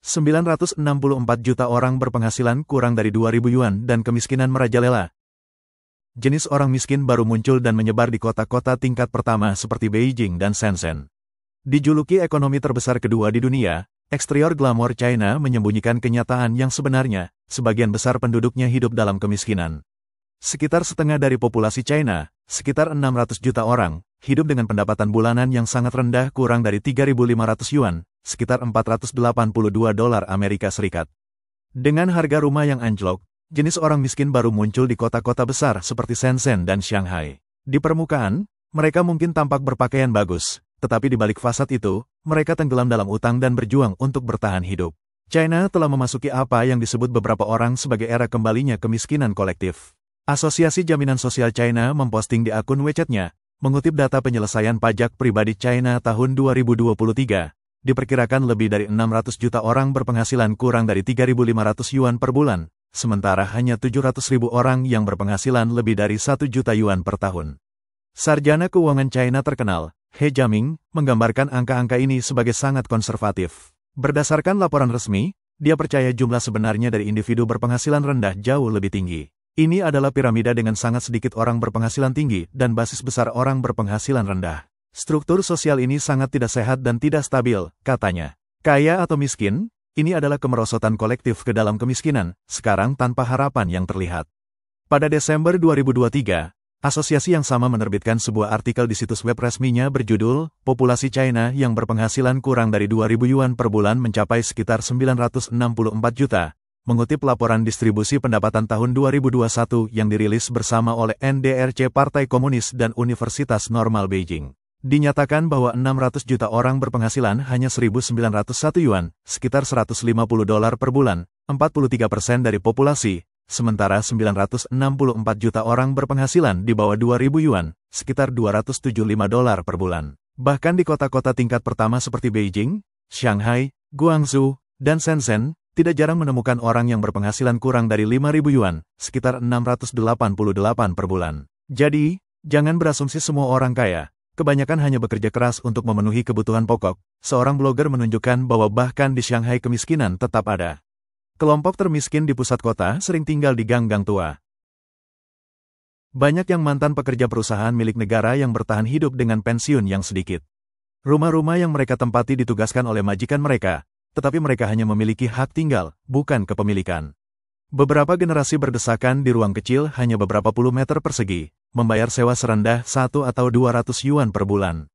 964 juta orang berpenghasilan kurang dari 2.000 yuan dan kemiskinan merajalela. Jenis orang miskin baru muncul dan menyebar di kota-kota tingkat pertama seperti Beijing dan Shenzhen. Dijuluki ekonomi terbesar kedua di dunia, eksterior glamor China menyembunyikan kenyataan yang sebenarnya, sebagian besar penduduknya hidup dalam kemiskinan. Sekitar setengah dari populasi China, sekitar 600 juta orang, hidup dengan pendapatan bulanan yang sangat rendah kurang dari 3.500 yuan, sekitar 482 dolar Amerika Serikat. Dengan harga rumah yang anjlok, jenis orang miskin baru muncul di kota-kota besar seperti Shenzhen dan Shanghai. Di permukaan, mereka mungkin tampak berpakaian bagus, tetapi di balik fasad itu, mereka tenggelam dalam utang dan berjuang untuk bertahan hidup. China telah memasuki apa yang disebut beberapa orang sebagai era kembalinya kemiskinan kolektif. Asosiasi Jaminan Sosial China memposting di akun WeChat-nya, mengutip data penyelesaian pajak pribadi China tahun 2023, diperkirakan lebih dari 600 juta orang berpenghasilan kurang dari 3.500 yuan per bulan, sementara hanya 700.000 orang yang berpenghasilan lebih dari 1 juta yuan per tahun. Sarjana keuangan China terkenal, He Jiaming, menggambarkan angka-angka ini sebagai sangat konservatif. Berdasarkan laporan resmi, dia percaya jumlah sebenarnya dari individu berpenghasilan rendah jauh lebih tinggi. Ini adalah piramida dengan sangat sedikit orang berpenghasilan tinggi dan basis besar orang berpenghasilan rendah. Struktur sosial ini sangat tidak sehat dan tidak stabil, katanya. Kaya atau miskin, ini adalah kemerosotan kolektif ke dalam kemiskinan, sekarang tanpa harapan yang terlihat. Pada Desember 2023, asosiasi yang sama menerbitkan sebuah artikel di situs web resminya berjudul, Populasi China yang berpenghasilan kurang dari 2.000 yuan per bulan mencapai sekitar 964 juta. Mengutip laporan distribusi pendapatan tahun 2021 yang dirilis bersama oleh NDRC Partai Komunis dan Universitas Normal Beijing. Dinyatakan bahwa 600 juta orang berpenghasilan hanya 1.901 yuan, sekitar 150 dolar per bulan, 43% dari populasi, sementara 964 juta orang berpenghasilan di bawah 2.000 yuan, sekitar 275 dolar per bulan. Bahkan di kota-kota tingkat pertama seperti Beijing, Shanghai, Guangzhou, dan Shenzhen, tidak jarang menemukan orang yang berpenghasilan kurang dari 5.000 yuan, sekitar 688 per bulan. Jadi, jangan berasumsi semua orang kaya. Kebanyakan hanya bekerja keras untuk memenuhi kebutuhan pokok. Seorang blogger menunjukkan bahwa bahkan di Shanghai kemiskinan tetap ada. Kelompok termiskin di pusat kota sering tinggal di gang-gang tua. Banyak yang mantan pekerja perusahaan milik negara yang bertahan hidup dengan pensiun yang sedikit. Rumah-rumah yang mereka tempati ditugaskan oleh majikan mereka, tetapi mereka hanya memiliki hak tinggal, bukan kepemilikan. Beberapa generasi berdesakan di ruang kecil hanya beberapa puluh meter persegi, membayar sewa serendah 1 atau 200 yuan per bulan.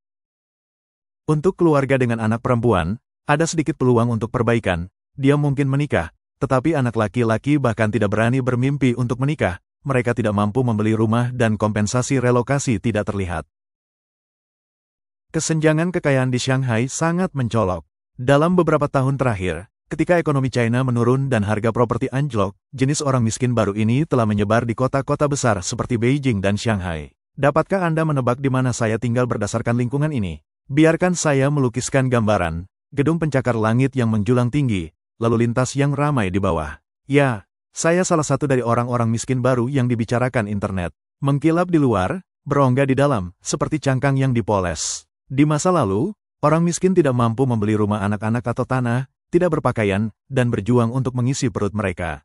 Untuk keluarga dengan anak perempuan, ada sedikit peluang untuk perbaikan. Dia mungkin menikah, tetapi anak laki-laki bahkan tidak berani bermimpi untuk menikah. Mereka tidak mampu membeli rumah dan kompensasi relokasi tidak terlihat. Kesenjangan kekayaan di Shanghai sangat mencolok. Dalam beberapa tahun terakhir, ketika ekonomi China menurun dan harga properti anjlok, jenis orang miskin baru ini telah menyebar di kota-kota besar seperti Beijing dan Shanghai. Dapatkah Anda menebak di mana saya tinggal berdasarkan lingkungan ini? Biarkan saya melukiskan gambaran, gedung pencakar langit yang menjulang tinggi, lalu lintas yang ramai di bawah. Ya, saya salah satu dari orang-orang miskin baru yang dibicarakan internet. Mengkilap di luar, berongga di dalam, seperti cangkang yang dipoles. Di masa lalu, orang miskin tidak mampu membeli rumah anak-anak atau tanah, tidak berpakaian, dan berjuang untuk mengisi perut mereka.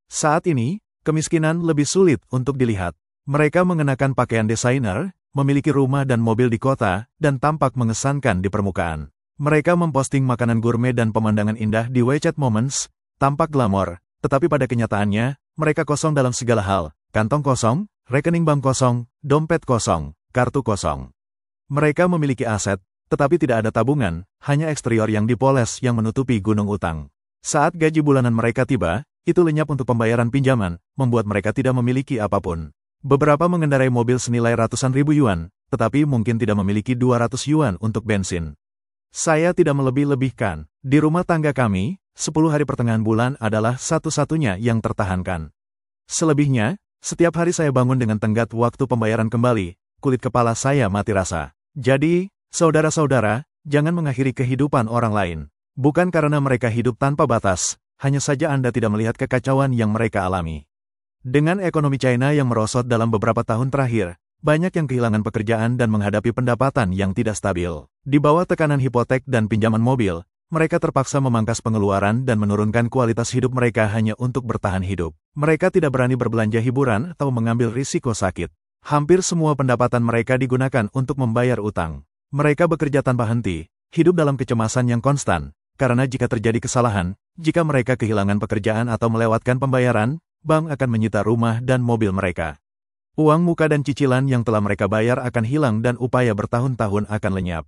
Saat ini, kemiskinan lebih sulit untuk dilihat. Mereka mengenakan pakaian desainer, memiliki rumah dan mobil di kota, dan tampak mengesankan di permukaan. Mereka memposting makanan gourmet dan pemandangan indah di WeChat Moments, tampak glamor, tetapi pada kenyataannya, mereka kosong dalam segala hal, kantong kosong, rekening bank kosong, dompet kosong, kartu kosong. Mereka memiliki aset, tetapi tidak ada tabungan, hanya eksterior yang dipoles yang menutupi gunung utang. Saat gaji bulanan mereka tiba, itu lenyap untuk pembayaran pinjaman, membuat mereka tidak memiliki apapun. Beberapa mengendarai mobil senilai ratusan ribu yuan, tetapi mungkin tidak memiliki 200 yuan untuk bensin. Saya tidak melebih-lebihkan. Di rumah tangga kami, 10 hari pertengahan bulan adalah satu-satunya yang tertahankan. Selebihnya, setiap hari saya bangun dengan tenggat waktu pembayaran kembali, kulit kepala saya mati rasa. Jadi, saudara-saudara, jangan mengakhiri kehidupan orang lain. Bukan karena mereka hidup tanpa batas, hanya saja Anda tidak melihat kekacauan yang mereka alami. Dengan ekonomi China yang merosot dalam beberapa tahun terakhir, banyak yang kehilangan pekerjaan dan menghadapi pendapatan yang tidak stabil. Di bawah tekanan hipotek dan pinjaman mobil, Mereka terpaksa memangkas pengeluaran dan menurunkan kualitas hidup mereka hanya untuk bertahan hidup. Mereka tidak berani berbelanja hiburan atau mengambil risiko sakit. Hampir semua pendapatan mereka digunakan untuk membayar utang. Mereka bekerja tanpa henti, hidup dalam kecemasan yang konstan, karena jika terjadi kesalahan, jika mereka kehilangan pekerjaan atau melewatkan pembayaran, bank akan menyita rumah dan mobil mereka. Uang muka dan cicilan yang telah mereka bayar akan hilang dan upaya bertahun-tahun akan lenyap.